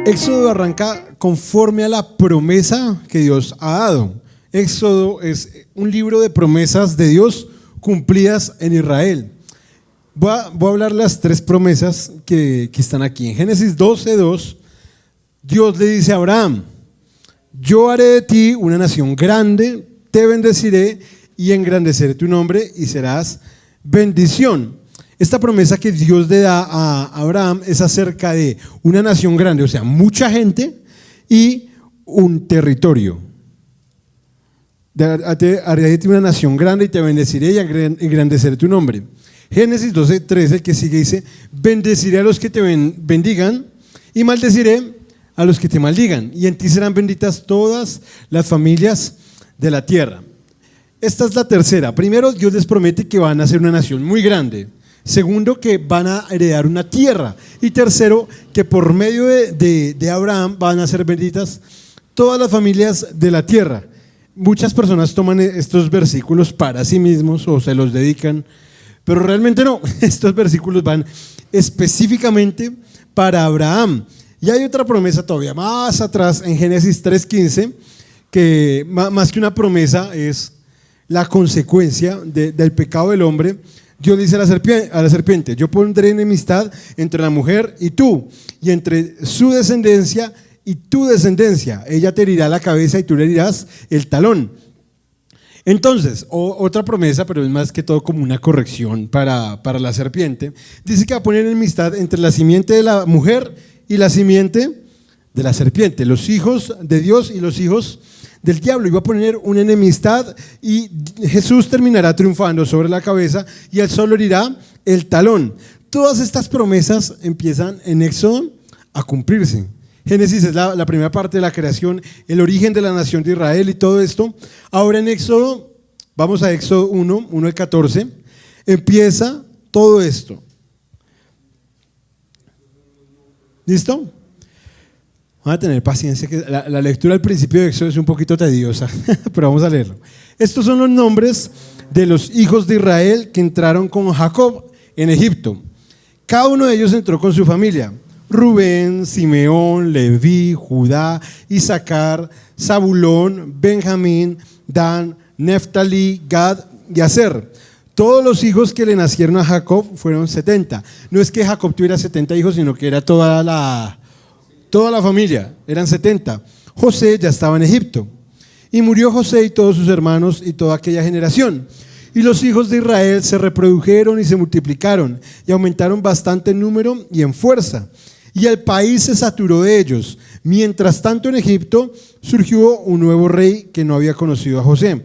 Éxodo arranca conforme a la promesa que Dios ha dado. Éxodo es un libro de promesas de Dios cumplidas en Israel. Voy a hablar las tres promesas que están aquí. En Génesis 12:2, Dios le dice a Abraham: yo haré de ti una nación grande, te bendeciré y engrandeceré tu nombre y serás bendición. Esta promesa que Dios le da a Abraham es acerca de una nación grande, o sea, mucha gente y un territorio. Haré de ti una nación grande y te bendeciré y engrandeceré tu nombre. Génesis 12:13, que sigue, dice: bendeciré a los que te bendigan y maldeciré a los que te maldigan, y en ti serán benditas todas las familias de la tierra. Esta es la tercera. Primero, Dios les promete que van a ser una nación muy grande. Segundo, que van a heredar una tierra. Y tercero, que por medio de Abraham van a ser benditas todas las familias de la tierra. Muchas personas toman estos versículos para sí mismos o se los dedican, pero realmente no. Estos versículos van específicamente para Abraham. Y hay otra promesa todavía más atrás en Génesis 3:15, que más que una promesa es la consecuencia del pecado del hombre. Dios dice a la serpiente: yo pondré enemistad entre la mujer y tú, y entre su descendencia y tu descendencia. Ella te herirá la cabeza y tú le herirás el talón. Entonces, otra promesa, pero es más que todo como una corrección para la serpiente, dice que va a poner enemistad entre la simiente de la mujer y la simiente de la serpiente, los hijos de Dios y los hijos del diablo. Iba a poner una enemistad y Jesús terminará triunfando sobre la cabeza y él solo herirá el talón. Todas estas promesas empiezan en Éxodo a cumplirse. Génesis es la primera parte de la creación, el origen de la nación de Israel y todo esto. Ahora en Éxodo, vamos a Éxodo 1:14, empieza todo esto. ¿Listo? Vamos a tener paciencia, que la lectura al principio de Éxodo es un poquito tediosa, pero vamos a leerlo. Estos son los nombres de los hijos de Israel que entraron con Jacob en Egipto. Cada uno de ellos entró con su familia: Rubén, Simeón, Leví, Judá, Isaacar, Zabulón, Benjamín, Dan, Neftalí, Gad y Aser. Todos los hijos que le nacieron a Jacob fueron 70. No es que Jacob tuviera 70 hijos, sino que era toda la familia, eran 70. José ya estaba en Egipto. Y murió José y todos sus hermanos y toda aquella generación. Y los hijos de Israel se reprodujeron y se multiplicaron y aumentaron bastante en número y en fuerza. Y el país se saturó de ellos. Mientras tanto, en Egipto surgió un nuevo rey que no había conocido a José.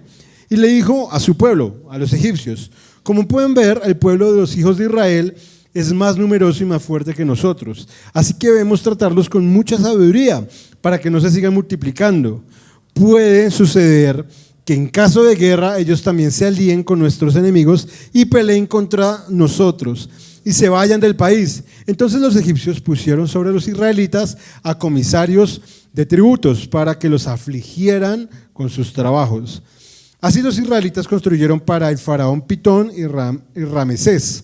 Y le dijo a su pueblo, a los egipcios: como pueden ver, el pueblo de los hijos de Israel es más numeroso y más fuerte que nosotros. Así que debemos tratarlos con mucha sabiduría para que no se sigan multiplicando. Puede suceder que en caso de guerra ellos también se alíen con nuestros enemigos y peleen contra nosotros y se vayan del país. Entonces los egipcios pusieron sobre los israelitas a comisarios de tributos para que los afligieran con sus trabajos. Así los israelitas construyeron para el faraón Pitón y Ramesés,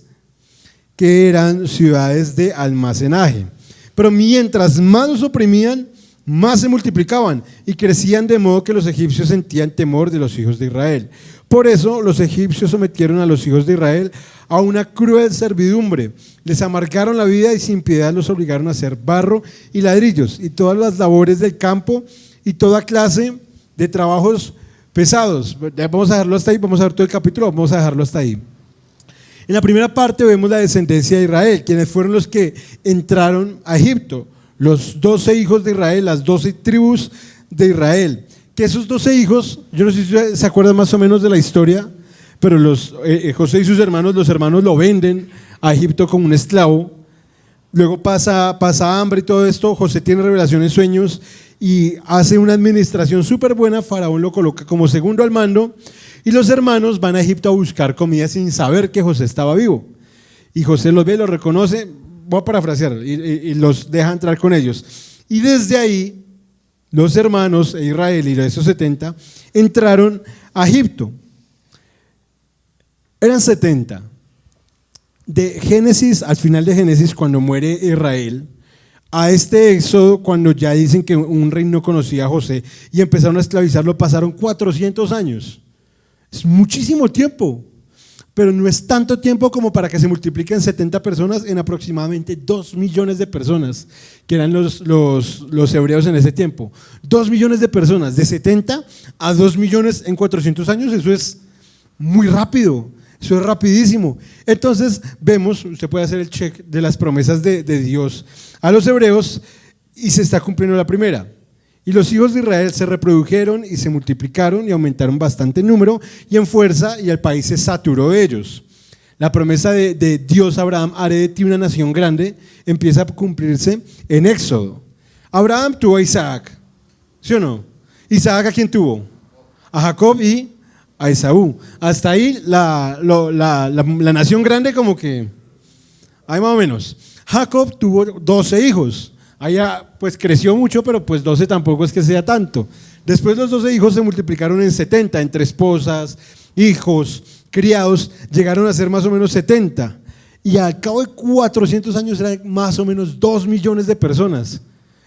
que eran ciudades de almacenaje. Pero mientras más los oprimían, más se multiplicaban y crecían, de modo que los egipcios sentían temor de los hijos de Israel. Por eso los egipcios sometieron a los hijos de Israel a una cruel servidumbre. Les amargaron la vida y sin piedad los obligaron a hacer barro y ladrillos y todas las labores del campo y toda clase de trabajos pesados. Vamos a dejarlo hasta ahí, vamos a ver todo el capítulo, vamos a dejarlo hasta ahí. En la primera parte vemos la descendencia de Israel, quienes fueron los que entraron a Egipto, los 12 hijos de Israel, las 12 tribus de Israel. Que esos 12 hijos, yo no sé si se acuerdan más o menos de la historia, pero José y sus hermanos, los hermanos lo venden a Egipto como un esclavo. Luego pasa hambre y todo esto. José tiene revelaciones, sueños y hace una administración súper buena. Faraón lo coloca como segundo al mando. Y los hermanos van a Egipto a buscar comida sin saber que José estaba vivo. Y José los ve, los reconoce, voy a parafrasear, y los deja entrar con ellos. Y desde ahí, los hermanos de Israel y de esos 70 entraron a Egipto. Eran 70. De Génesis, al final de Génesis, cuando muere Israel, A este éxodo, cuando ya dicen que un rey no conocía a José y empezaron a esclavizarlo, pasaron 400 años. Es muchísimo tiempo, pero no es tanto tiempo como para que se multipliquen 70 personas en aproximadamente 2 millones de personas, que eran los hebreos en ese tiempo. 2 millones de personas, de 70 a 2 millones en 400 años, eso es muy rápido. Eso es rapidísimo. Entonces vemos, usted puede hacer el check de las promesas de Dios a los hebreos y se está cumpliendo la primera. Y los hijos de Israel se reprodujeron y se multiplicaron y aumentaron bastante en número y en fuerza, y el país se saturó de ellos. La promesa de Dios a Abraham, haré de ti una nación grande, empieza a cumplirse en Éxodo. Abraham tuvo a Isaac, ¿sí o no? Isaac, ¿a quién tuvo? A Jacob y a Esaú. Hasta ahí la nación grande, como que ahí más o menos. Jacob tuvo 12 hijos. Allá pues creció mucho, pero pues 12 tampoco es que sea tanto. Después los 12 hijos se multiplicaron en 70, entre esposas, hijos, criados, llegaron a ser más o menos 70. Y al cabo de 400 años eran más o menos 2 millones de personas.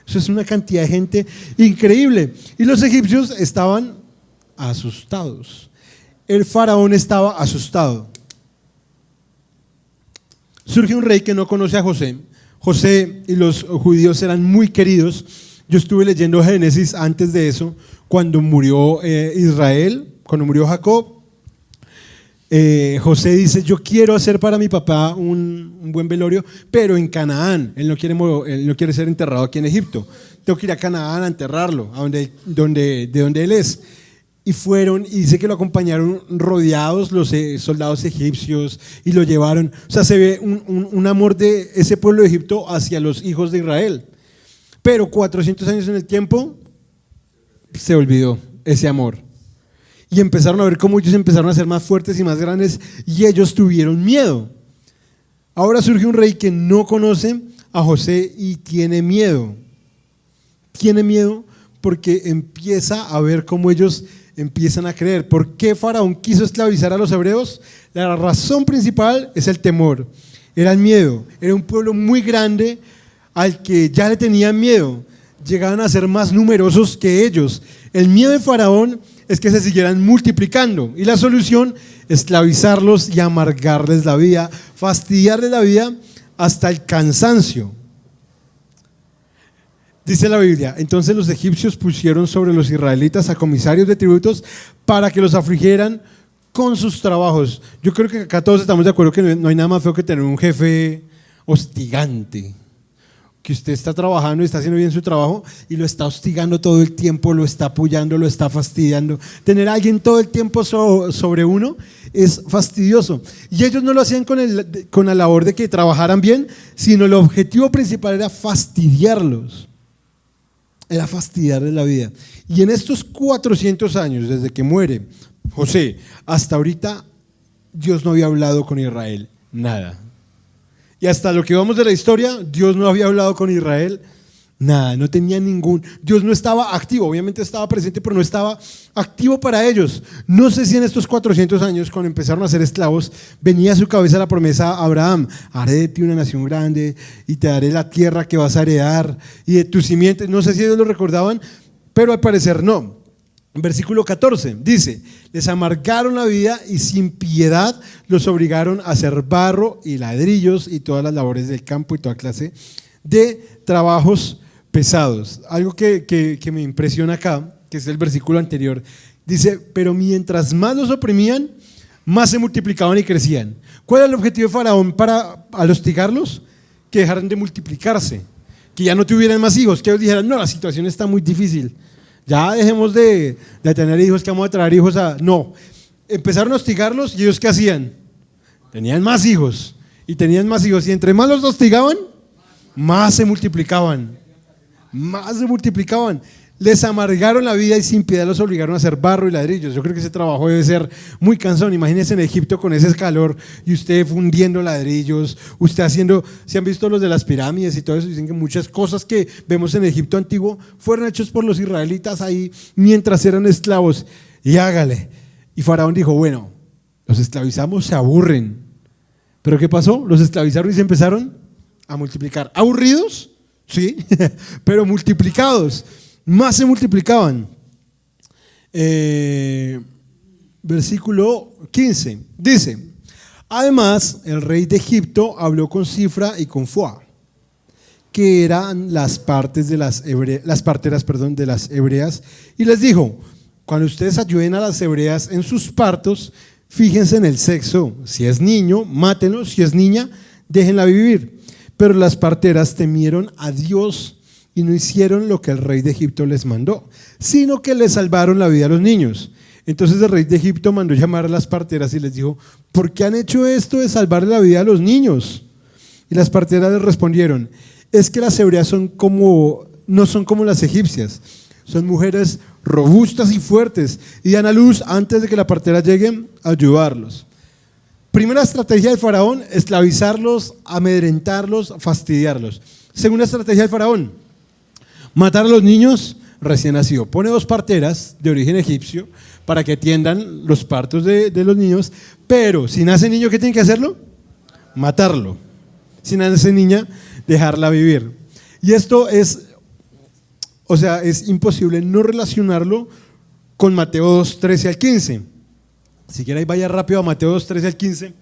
Eso es una cantidad de gente increíble. Y los egipcios estaban asustados. El faraón estaba asustado. Surge un rey que no conoce a José. José y los judíos eran muy queridos. Yo estuve leyendo Génesis antes de eso, cuando murió Israel, cuando murió Jacob. José dice: yo quiero hacer para mi papá un buen velorio, pero en Canaán. Él no quiere ser enterrado aquí en Egipto. Tengo que ir a Canaán a enterrarlo, de donde él es. Y fueron, y dice que lo acompañaron rodeados los soldados egipcios y lo llevaron. O sea, se ve un amor de ese pueblo de Egipto hacia los hijos de Israel. Pero 400 años en el tiempo se olvidó ese amor. Y empezaron a ver cómo ellos empezaron a ser más fuertes y más grandes, y ellos tuvieron miedo. Ahora surge un rey que no conoce a José y tiene miedo. Tiene miedo porque empieza a ver cómo ellos empiezan a creer. ¿Por qué Faraón quiso esclavizar a los hebreos? La razón principal es el temor, era el miedo. Era un pueblo muy grande al que ya le tenían miedo. Llegaban a ser más numerosos que ellos. El miedo de Faraón es que se siguieran multiplicando, y la solución: esclavizarlos y amargarles la vida, fastidiarles la vida hasta el cansancio. Dice la Biblia: entonces los egipcios pusieron sobre los israelitas a comisarios de tributos para que los afligieran con sus trabajos. Yo creo que acá todos estamos de acuerdo que no hay nada más feo que tener un jefe hostigante, que usted está trabajando y está haciendo bien su trabajo y lo está hostigando todo el tiempo, lo está apoyando, lo está fastidiando. Tener a alguien todo el tiempo sobre uno es fastidioso. Y ellos no lo hacían con la labor de que trabajaran bien, sino el objetivo principal era fastidiarlos. Era fastidiarles la vida. Y en estos 400 años, desde que muere José hasta ahorita, Dios no había hablado con Israel nada. Y hasta lo que vamos de la historia, Dios no había hablado con Israel nada, no tenía Dios no estaba activo, obviamente estaba presente, pero no estaba activo para ellos. No sé si en estos 400 años, cuando empezaron a ser esclavos, venía a su cabeza la promesa a Abraham: haré de ti una nación grande y te daré la tierra que vas a heredar y de tu simiente. No sé si ellos lo recordaban, pero al parecer no. Versículo 14 dice: les amargaron la vida y sin piedad los obligaron a hacer barro y ladrillos y todas las labores del campo y toda clase de trabajos pesados. Algo que me impresiona acá, que es el versículo anterior, dice: pero mientras más los oprimían, más se multiplicaban y crecían. ¿Cuál era el objetivo de Faraón al hostigarlos? Que dejaran de multiplicarse, que ya no tuvieran más hijos, que ellos dijeran: no, la situación está muy difícil, ya dejemos de tener hijos, que vamos a traer hijos No, empezaron a hostigarlos, y ellos ¿qué hacían? Tenían más hijos, y entre más los hostigaban, más se multiplicaban. Les amargaron la vida y sin piedad los obligaron a hacer barro y ladrillos. Yo creo que ese trabajo debe ser muy cansón. Imagínense en Egipto con ese calor y usted fundiendo ladrillos, usted haciendo, si han visto los de las pirámides y todo eso, dicen que muchas cosas que vemos en Egipto antiguo fueron hechos por los israelitas ahí mientras eran esclavos. Y hágale. Y Faraón dijo: bueno, los esclavizamos, se aburren. ¿Pero qué pasó? Los esclavizaron y se empezaron a multiplicar. ¿Aburridos? sí, pero multiplicados, más se multiplicaban. Versículo 15, dice: además, el rey de Egipto habló con Cifra y con Fua, que eran las parteras de las hebreas, y les dijo: cuando ustedes ayuden a las hebreas en sus partos, fíjense en el sexo. Si es niño, mátenlo; si es niña, déjenla vivir. Pero las parteras temieron a Dios y no hicieron lo que el rey de Egipto les mandó, sino que le salvaron la vida a los niños. Entonces el rey de Egipto mandó llamar a las parteras y les dijo: ¿por qué han hecho esto de salvar la vida a los niños? Y las parteras les respondieron: es que las hebreas no son como las egipcias, son mujeres robustas y fuertes, y dan a luz antes de que la partera llegue a ayudarlos. Primera estrategia del faraón: esclavizarlos, amedrentarlos, fastidiarlos. Segunda estrategia del faraón: matar a los niños recién nacidos. Pone 2 parteras de origen egipcio para que atiendan los partos de los niños, pero si nace niño, ¿qué tienen que hacerlo? Matarlo. Si nace niña, dejarla vivir. Y esto es imposible no relacionarlo con Mateo 2, 13 al 15. Si quiere, vaya rápido a Mateo 2, 13 al 15.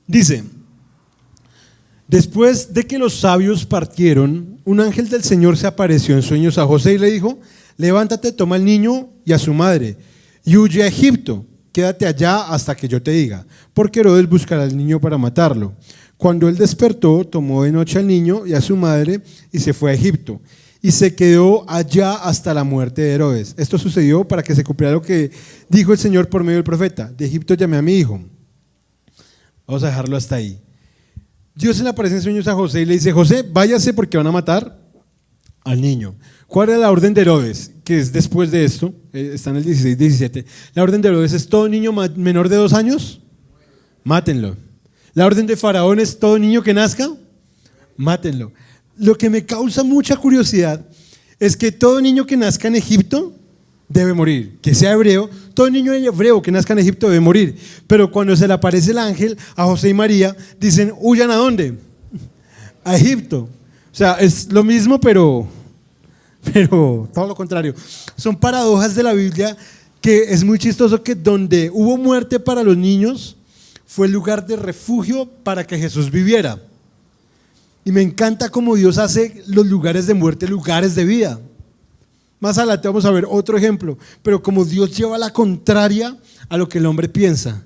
Dice: después de que los sabios partieron, un ángel del Señor se apareció en sueños a José y le dijo: levántate, toma al niño y a su madre y huye a Egipto. Quédate allá hasta que yo te diga, porque Herodes buscará al niño para matarlo. Cuando él despertó, tomó de noche al niño y a su madre y se fue a Egipto. Y se quedó allá hasta la muerte de Herodes. Esto sucedió para que se cumpliera lo que dijo el Señor por medio del profeta: de Egipto llamé a mi hijo. Vamos a dejarlo hasta ahí. Dios se le aparece en sueños a José y le dice: José, váyase porque van a matar al niño. ¿Cuál era la orden de Herodes? Que es después de esto, está en el 16, 17. La orden de Herodes es: todo niño menor de 2 años, mátenlo. La orden de Faraón es: todo niño que nazca, mátenlo. Lo que me causa mucha curiosidad es que todo niño que nazca en Egipto debe morir, que sea hebreo. Todo niño hebreo que nazca en Egipto debe morir. Pero cuando se le aparece el ángel a José y María, dicen: huyan. ¿A dónde? A Egipto. O sea, es lo mismo, pero todo lo contrario. Son paradojas de la Biblia, que es muy chistoso que donde hubo muerte para los niños fue el lugar de refugio para que Jesús viviera. Y me encanta cómo Dios hace los lugares de muerte lugares de vida. Más adelante vamos a ver otro ejemplo, pero como Dios lleva la contraria a lo que el hombre piensa.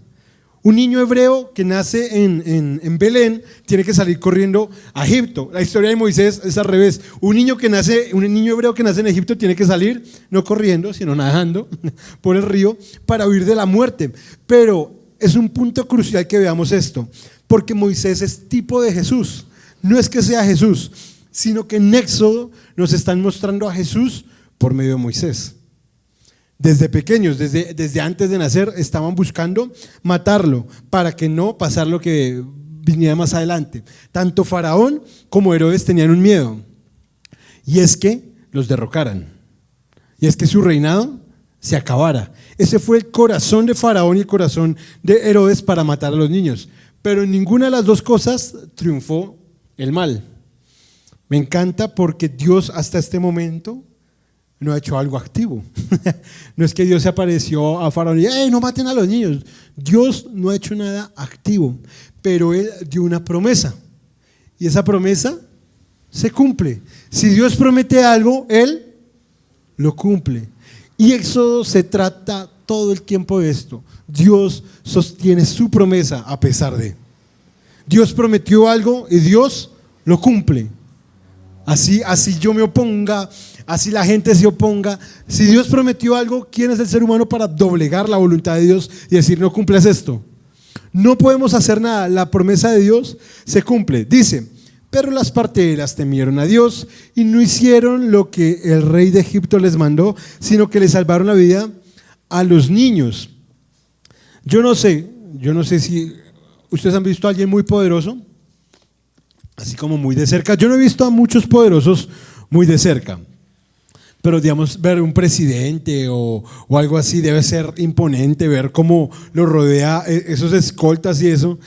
Un niño hebreo que nace en Belén tiene que salir corriendo a Egipto. La historia de Moisés es al revés. Un niño hebreo que nace en Egipto tiene que salir no corriendo, sino nadando por el río para huir de la muerte. Pero es un punto crucial que veamos esto, porque Moisés es tipo de Jesús. No es que sea Jesús, sino que en Éxodo nos están mostrando a Jesús por medio de Moisés. Desde pequeños, desde antes de nacer, estaban buscando matarlo para que no pasara lo que viniera más adelante. Tanto Faraón como Herodes tenían un miedo, y es que los derrocaran, y es que su reinado se acabara. Ese fue el corazón de Faraón y el corazón de Herodes para matar a los niños. Pero en ninguna de las dos cosas triunfó el mal. Me encanta porque Dios hasta este momento no ha hecho algo activo. No es que Dios se apareció a Faraón y no maten a los niños. Dios no ha hecho nada activo, pero Él dio una promesa, y esa promesa se cumple. Si Dios promete algo, Él lo cumple. Y Éxodo se trata todo el tiempo de esto. Dios sostiene su promesa a pesar de. Dios prometió algo y Dios lo cumple. Así yo me oponga, así la gente se oponga. Si Dios prometió algo, ¿quién es el ser humano para doblegar la voluntad de Dios y decir no cumples esto? No podemos hacer nada. La promesa de Dios se cumple. Dice: pero las parteras temieron a Dios y no hicieron lo que el rey de Egipto les mandó, sino que le salvaron la vida a los niños. Yo no sé si ustedes han visto a alguien muy poderoso, así como muy de cerca. Yo no he visto a muchos poderosos muy de cerca, pero digamos, ver un presidente o algo así debe ser imponente, ver cómo lo rodea esos escoltas y eso.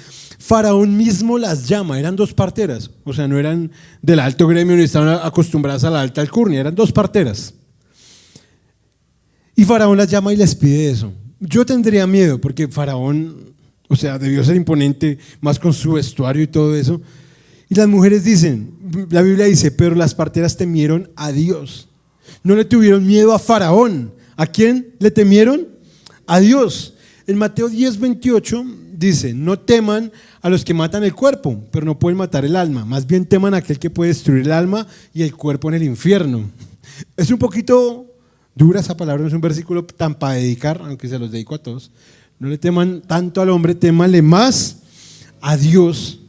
Faraón mismo las llama, eran dos parteras, o sea, no eran del alto gremio ni estaban acostumbradas a la alta alcurnia, eran dos parteras. Y Faraón las llama y les pide eso. Yo tendría miedo porque Faraón, o sea, debió ser imponente, más con su vestuario y todo eso. Y las mujeres dicen, la Biblia dice, pero las parteras temieron a Dios. No le tuvieron miedo a Faraón. ¿A quién le temieron? A Dios. En Mateo 10:28 dice, no teman a los que matan el cuerpo, pero no pueden matar el alma. Más bien teman a aquel que puede destruir el alma y el cuerpo en el infierno. Es un poquito dura esa palabra, no es un versículo tan para dedicar, aunque se los dedico a todos. No le teman tanto al hombre, témanle más a Dios.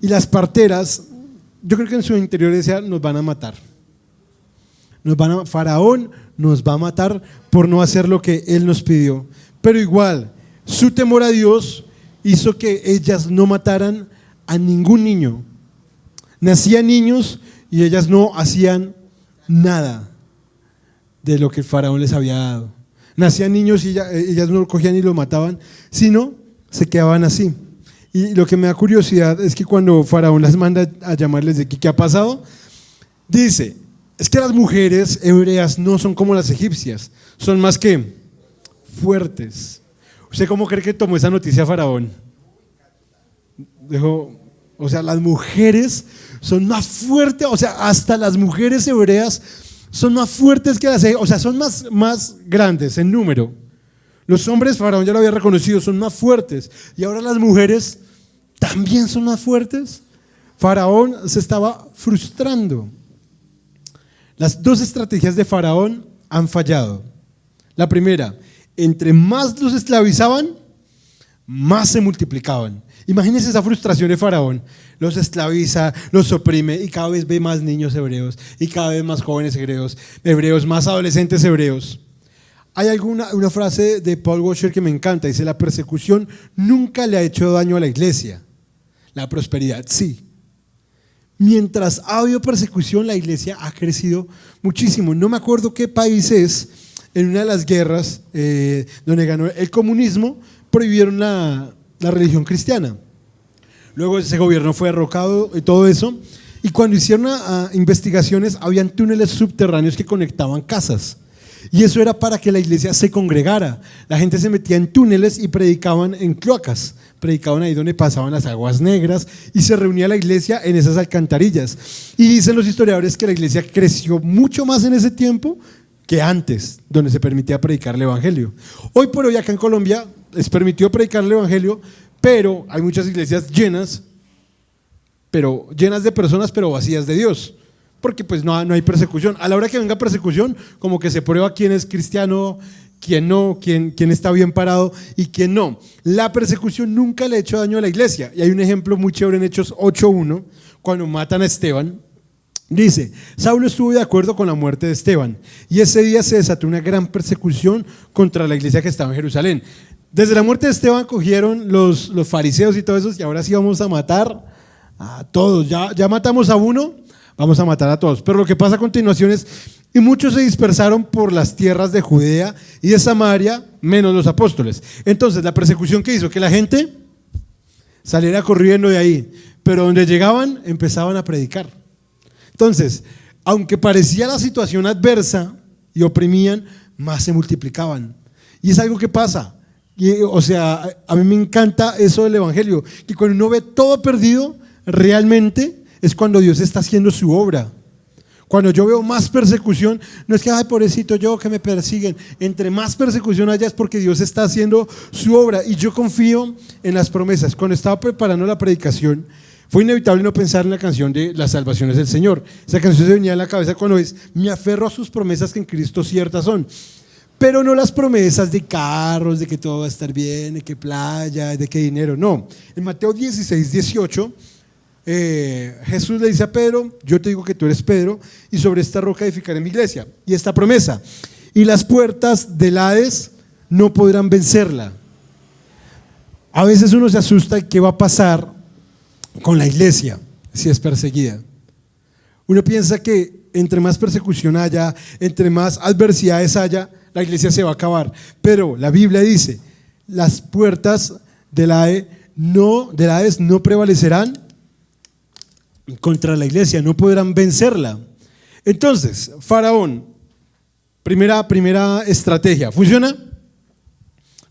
Y las parteras, yo creo que en su interior decían, nos van a matar. Faraón nos va a matar por no hacer lo que él nos pidió. Pero igual, su temor a Dios hizo que ellas no mataran a ningún niño. Nacían niños y ellas no hacían nada de lo que el Faraón les había dado. Nacían niños y ellas no lo cogían y lo mataban, sino se quedaban así. Y lo que me da curiosidad es que cuando Faraón las manda a llamarles de ¿qué ha pasado? Dice, es que las mujeres hebreas no son como las egipcias, son más que fuertes. ¿Usted cómo cree que tomó esa noticia Faraón? O sea, las mujeres son más fuertes, o sea, hasta las mujeres hebreas son más fuertes que las, o sea, son más grandes en número. Los hombres, Faraón ya lo había reconocido, son más fuertes. Y ahora las mujeres también son más fuertes. Faraón se estaba frustrando. Las dos estrategias de Faraón han fallado. La primera, entre más los esclavizaban, más se multiplicaban. Imagínense esa frustración de Faraón. Los esclaviza, los oprime y cada vez ve más niños hebreos y cada vez más jóvenes hebreos, más adolescentes hebreos. Hay una frase de Paul Washer que me encanta, dice, la persecución nunca le ha hecho daño a la iglesia, la prosperidad sí. Mientras ha habido persecución, la iglesia ha crecido muchísimo. No me acuerdo qué país es, en una de las guerras donde ganó el comunismo, prohibieron la religión cristiana. Luego ese gobierno fue derrocado y todo eso, y cuando hicieron investigaciones, habían túneles subterráneos que conectaban casas. Y eso era para que la iglesia se congregara. La gente se metía en túneles y predicaban en cloacas. Predicaban ahí donde pasaban las aguas negras y se reunía la iglesia en esas alcantarillas. Y dicen los historiadores que la iglesia creció mucho más en ese tiempo que antes, donde se permitía predicar el evangelio. Hoy por hoy acá en Colombia es permitido predicar el evangelio, pero hay muchas iglesias llenas de personas, pero vacías de Dios. Porque pues no hay persecución. A la hora que venga persecución, como que se prueba quién es cristiano, quién no, quién está bien parado y quién no. La persecución nunca le ha hecho daño a la iglesia. Y hay un ejemplo muy chévere en Hechos 8:1, cuando matan a Esteban. Dice, Saulo estuvo de acuerdo con la muerte de Esteban y ese día se desató una gran persecución contra la iglesia que estaba en Jerusalén. Desde la muerte de Esteban cogieron los fariseos y todo eso y ahora sí vamos a matar a todos. Ya matamos a uno, vamos a matar a todos. Pero lo que pasa a continuación es, y muchos se dispersaron por las tierras de Judea y de Samaria, menos los apóstoles. Entonces la persecución que hizo que la gente saliera corriendo de ahí, pero donde llegaban empezaban a predicar. Entonces, aunque parecía la situación adversa y oprimían, más se multiplicaban. Y es algo que pasa. O sea, a mí me encanta eso del evangelio, que cuando uno ve todo perdido, realmente es cuando Dios está haciendo su obra. Cuando yo veo más persecución, no es que, ay, pobrecito yo, que me persiguen. Entre más persecución haya es porque Dios está haciendo su obra. Y yo confío en las promesas. Cuando estaba preparando la predicación, fue inevitable no pensar en la canción de Las salvaciones del Señor. Esa canción se venía a la cabeza cuando es, me aferro a sus promesas que en Cristo ciertas son. Pero no las promesas de carros, de que todo va a estar bien, de que playa, de que dinero. No. En Mateo 16:18, Jesús le dice a Pedro, yo te digo que tú eres Pedro y sobre esta roca edificaré mi iglesia. Y esta promesa, y las puertas del Hades no podrán vencerla. A veces uno se asusta de qué va a pasar con la iglesia si es perseguida. Uno piensa que entre más persecución haya, entre más adversidades haya, la iglesia se va a acabar. Pero la Biblia dice, las puertas del Hades de la Hades no prevalecerán contra la iglesia, no podrán vencerla. Entonces, Faraón, primera estrategia, ¿funciona?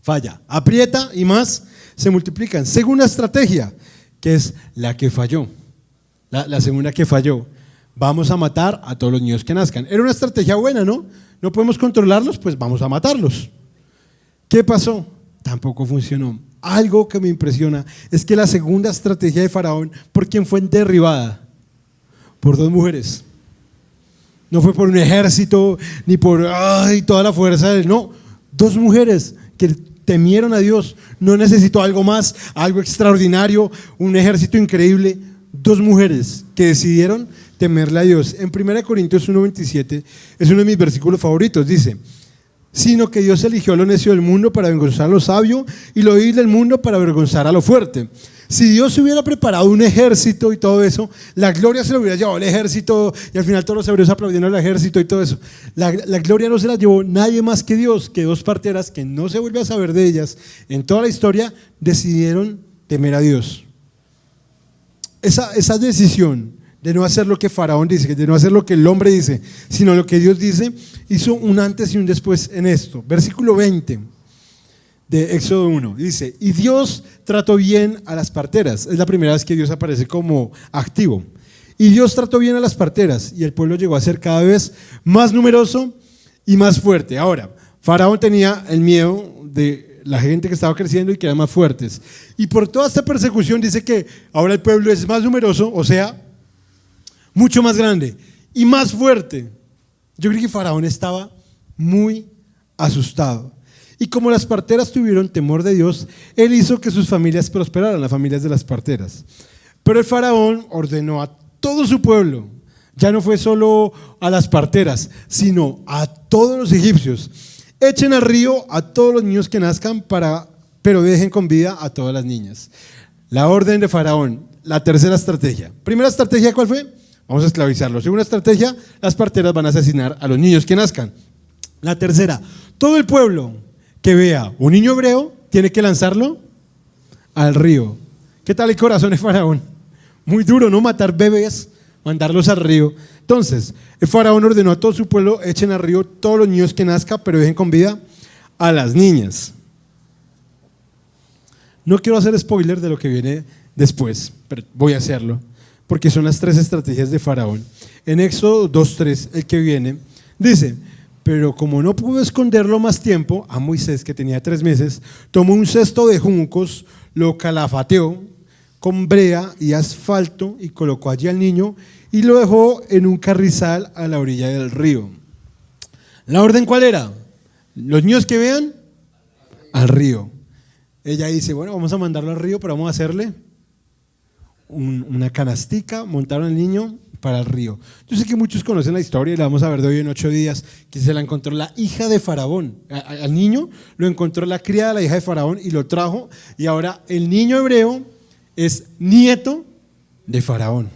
Falla, aprieta y más se multiplican. Segunda estrategia, que es la que falló, la segunda que falló, vamos a matar a todos los niños que nazcan. Era una estrategia buena, ¿no? No podemos controlarlos, pues vamos a matarlos. ¿Qué pasó? Tampoco funcionó. Algo que me impresiona es que la segunda estrategia de Faraón, ¿por quién fue derribada? Por dos mujeres. No fue por un ejército, ni por toda la fuerza, no, dos mujeres que temieron a Dios. No necesitó algo más, algo extraordinario, un ejército increíble. Dos mujeres que decidieron temerle a Dios. En 1 Corintios 1:27 es uno de mis versículos favoritos, dice: sino que Dios eligió a lo necio del mundo para avergonzar a lo sabio y lo débil del mundo para avergonzar a lo fuerte. Si Dios hubiera preparado un ejército y todo eso, la gloria se lo hubiera llevado el ejército y al final todos los hebreos aplaudiendo al ejército y todo eso. La gloria no se la llevó nadie más que Dios, que dos parteras que no se vuelve a saber de ellas en toda la historia decidieron temer a Dios. Esa decisión de no hacer lo que Faraón dice, de no hacer lo que el hombre dice, sino lo que Dios dice, hizo un antes y un después en esto. Versículo 20 de Éxodo 1, dice: y Dios trató bien a las parteras. Es la primera vez que Dios aparece como activo. Y Dios trató bien a las parteras, y el pueblo llegó a ser cada vez más numeroso y más fuerte. Ahora, Faraón tenía el miedo de la gente que estaba creciendo y que eran más fuertes. Y por toda esta persecución dice que ahora el pueblo es más numeroso, o sea, mucho más grande y más fuerte. Yo creo que Faraón estaba muy asustado. Y como las parteras tuvieron temor de Dios, él hizo que sus familias prosperaran, las familias de las parteras. Pero el Faraón ordenó a todo su pueblo, ya no fue solo a las parteras, sino a todos los egipcios: echen al río a todos los niños que nazcan, pero dejen con vida a todas las niñas. La orden de Faraón, la tercera estrategia. Primera estrategia, ¿cuál fue? Vamos a esclavizarlos. Segunda estrategia, las parteras van a asesinar a los niños que nazcan. La tercera, todo el pueblo que vea un niño hebreo tiene que lanzarlo al río. ¿Qué tal el corazón de Faraón? Muy duro, ¿no? Matar bebés, mandarlos al río. Entonces, el Faraón ordenó a todo su pueblo: echen al río todos los niños que nazcan, pero dejen con vida a las niñas. No quiero hacer spoiler de lo que viene después, pero voy a hacerlo, porque son las tres estrategias de Faraón. En Éxodo 2:3, el que viene, dice: pero como no pudo esconderlo más tiempo, a Moisés, que tenía 3 meses, tomó un cesto de juncos, lo calafateó con brea y asfalto y colocó allí al niño y lo dejó en un carrizal a la orilla del río. ¿La orden cuál era? Los niños que vean al río. Ella dice: bueno, vamos a mandarlo al río, pero vamos a hacerle una canastica, montaron al niño para el río. Yo sé que muchos conocen la historia y la vamos a ver de hoy en 8 días, que se la encontró la hija de Faraón. Al niño lo encontró la criada de la hija de Faraón y lo trajo, y ahora el niño hebreo es nieto de Faraón.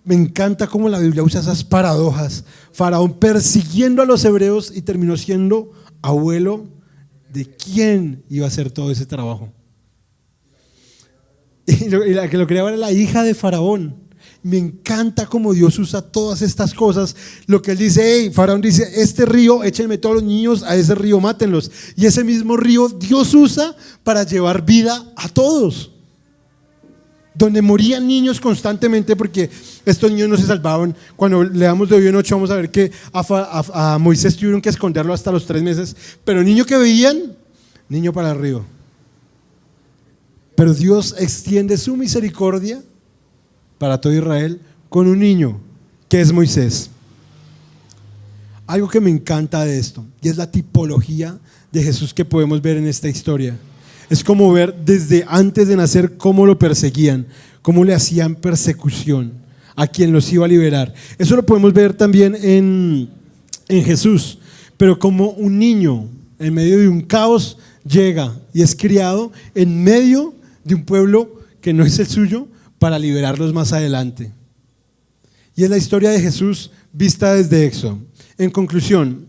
Me encanta cómo la Biblia usa esas paradojas. Faraón persiguiendo a los hebreos y terminó siendo abuelo de quién iba a hacer todo ese trabajo. Y la que lo creaba era la hija de Faraón. Me encanta cómo Dios usa todas estas cosas. Lo que él dice: Faraón dice: este río, échenme todos los niños a ese río, mátenlos. Y ese mismo río Dios usa para llevar vida a todos. Donde morían niños constantemente, porque estos niños no se salvaban. Cuando leamos de hoy en 8 vamos a ver que a Moisés tuvieron que esconderlo hasta los 3 meses. Pero el niño que veían, niño para el río. Pero Dios extiende su misericordia para todo Israel con un niño que es Moisés. Algo que me encanta de esto, y es la tipología de Jesús que podemos ver en esta historia. Es como ver desde antes de nacer cómo lo perseguían, cómo le hacían persecución a quien los iba a liberar. Eso lo podemos ver también en Jesús, pero como un niño en medio de un caos llega y es criado en medio de un pueblo que no es el suyo, para liberarlos más adelante. Y es la historia de Jesús vista desde Éxodo. En conclusión,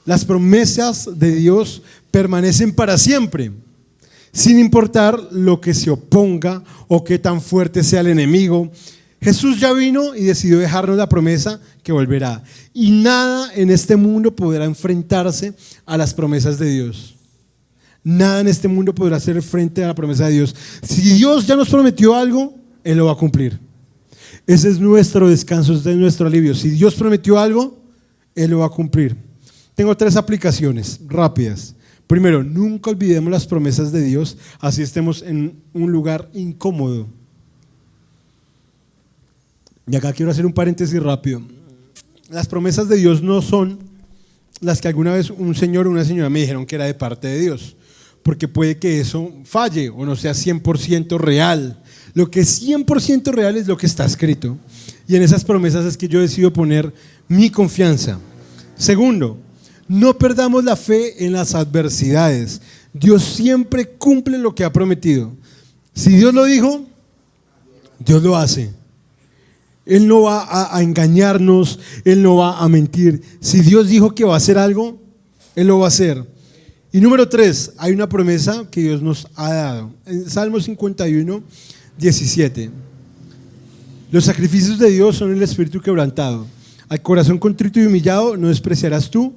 las promesas de Dios permanecen para siempre. sin importar lo que se oponga o qué tan fuerte sea el enemigo. Jesús ya vino y decidió dejarnos la promesa que volverá. Y nada en este mundo podrá enfrentarse a las promesas de Dios. Nada en este mundo podrá hacer frente a la promesa de Dios. Si Dios ya nos prometió algo, Él lo va a cumplir. Ese es nuestro descanso, ese es nuestro alivio. Si Dios prometió algo, Él lo va a cumplir. Tengo 3 aplicaciones rápidas. Primero, nunca olvidemos las promesas de Dios, así estemos en un lugar incómodo. Y acá quiero hacer un paréntesis rápido. Las promesas de Dios no son las que alguna vez un señor o una señora me dijeron que era de parte de Dios, porque puede que eso falle o no sea 100% real. Lo que es 100% real es lo que está escrito. Y en esas promesas es que yo decido poner mi confianza. Segundo, no perdamos la fe en las adversidades. Dios siempre cumple lo que ha prometido. Si Dios lo dijo, Dios lo hace. Él no va a engañarnos, Él no va a mentir. Si Dios dijo que va a hacer algo, Él lo va a hacer. Y número 3, hay una promesa que Dios nos ha dado. En Salmo 51, 17. Los sacrificios de Dios son el espíritu quebrantado. Al corazón contrito y humillado no despreciarás tú,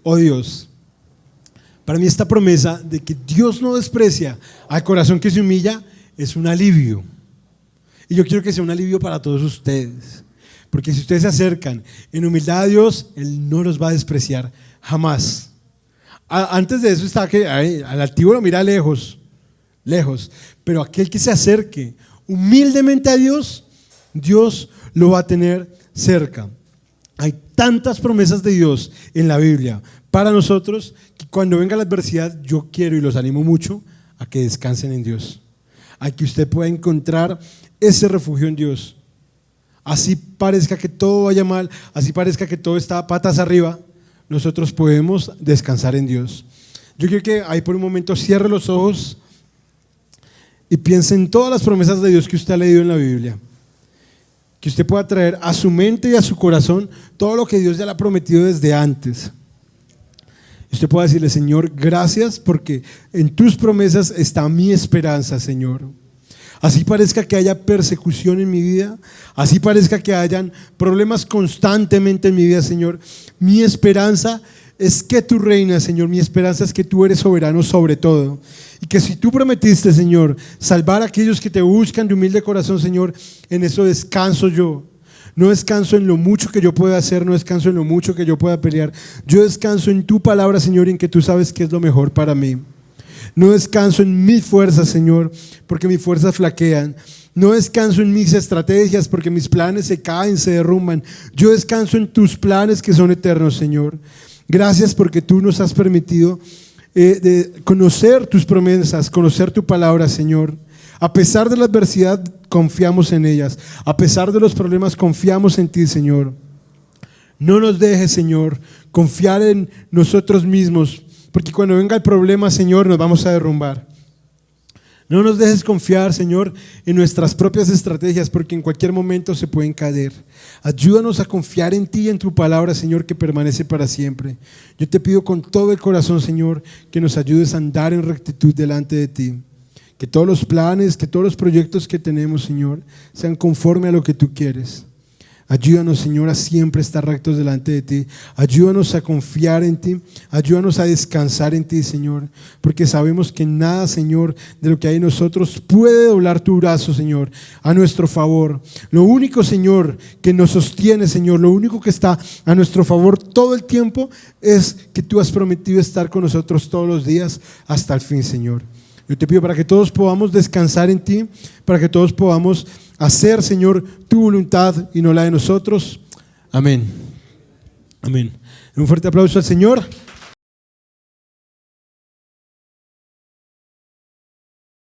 oh Dios. Para mí esta promesa de que Dios no desprecia al corazón que se humilla es un alivio. Y yo quiero que sea un alivio para todos ustedes. Porque si ustedes se acercan en humildad a Dios, Él no los va a despreciar jamás. Antes de eso está que al altivo lo mira lejos, pero aquel que se acerque humildemente a Dios, Dios lo va a tener cerca. Hay tantas promesas de Dios en la Biblia para nosotros que cuando venga la adversidad yo quiero y los animo mucho a que descansen en Dios, a que usted pueda encontrar ese refugio en Dios. Así parezca que todo vaya mal, así parezca que todo está patas arriba, nosotros podemos descansar en Dios. Yo quiero que ahí por un momento cierre los ojos y piense en todas las promesas de Dios que usted ha leído en la Biblia. Que usted pueda traer a su mente y a su corazón todo lo que Dios ya le ha prometido desde antes. Y usted pueda decirle: Señor, gracias porque en tus promesas está mi esperanza, Señor. Así parezca que haya persecución en mi vida, así parezca que hayan problemas constantemente en mi vida, Señor, mi esperanza es que tú reinas, Señor. Mi esperanza es que tú eres soberano sobre todo. Y que si tú prometiste, Señor, salvar a aquellos que te buscan de humilde corazón, Señor, en eso descanso yo. No descanso en lo mucho que yo pueda hacer, no descanso en lo mucho que yo pueda pelear. Yo descanso en tu palabra, Señor, y en que tú sabes que es lo mejor para mí. No descanso en mis fuerzas, Señor, porque mis fuerzas flaquean. No descanso en mis estrategias, porque mis planes se caen, se derrumban. Yo descanso en tus planes que son eternos, Señor. Gracias porque tú nos has permitido de conocer tus promesas, conocer tu palabra, Señor. A pesar de la adversidad, confiamos en ellas. A pesar de los problemas, confiamos en ti, Señor. No nos dejes, Señor, confiar en nosotros mismos, porque cuando venga el problema, Señor, nos vamos a derrumbar. No nos dejes confiar, Señor, en nuestras propias estrategias, porque en cualquier momento se pueden caer. Ayúdanos a confiar en ti y en tu palabra, Señor, que permanece para siempre. Yo te pido con todo el corazón, Señor, que nos ayudes a andar en rectitud delante de ti. Que todos los planes, que todos los proyectos que tenemos, Señor, sean conforme a lo que tú quieres. Ayúdanos, Señor, a siempre estar rectos delante de ti. Ayúdanos a confiar en ti. Ayúdanos a descansar en ti, Señor. Porque sabemos que nada, Señor, de lo que hay en nosotros puede doblar tu brazo, Señor, a nuestro favor. Lo único, Señor, que nos sostiene, Señor, lo único que está a nuestro favor todo el tiempo es que tú has prometido estar con nosotros todos los días hasta el fin, Señor. Yo te pido para que todos podamos descansar en ti, para que todos podamos hacer, Señor, tu voluntad y no la de nosotros. Amén. Amén. Un fuerte aplauso al Señor.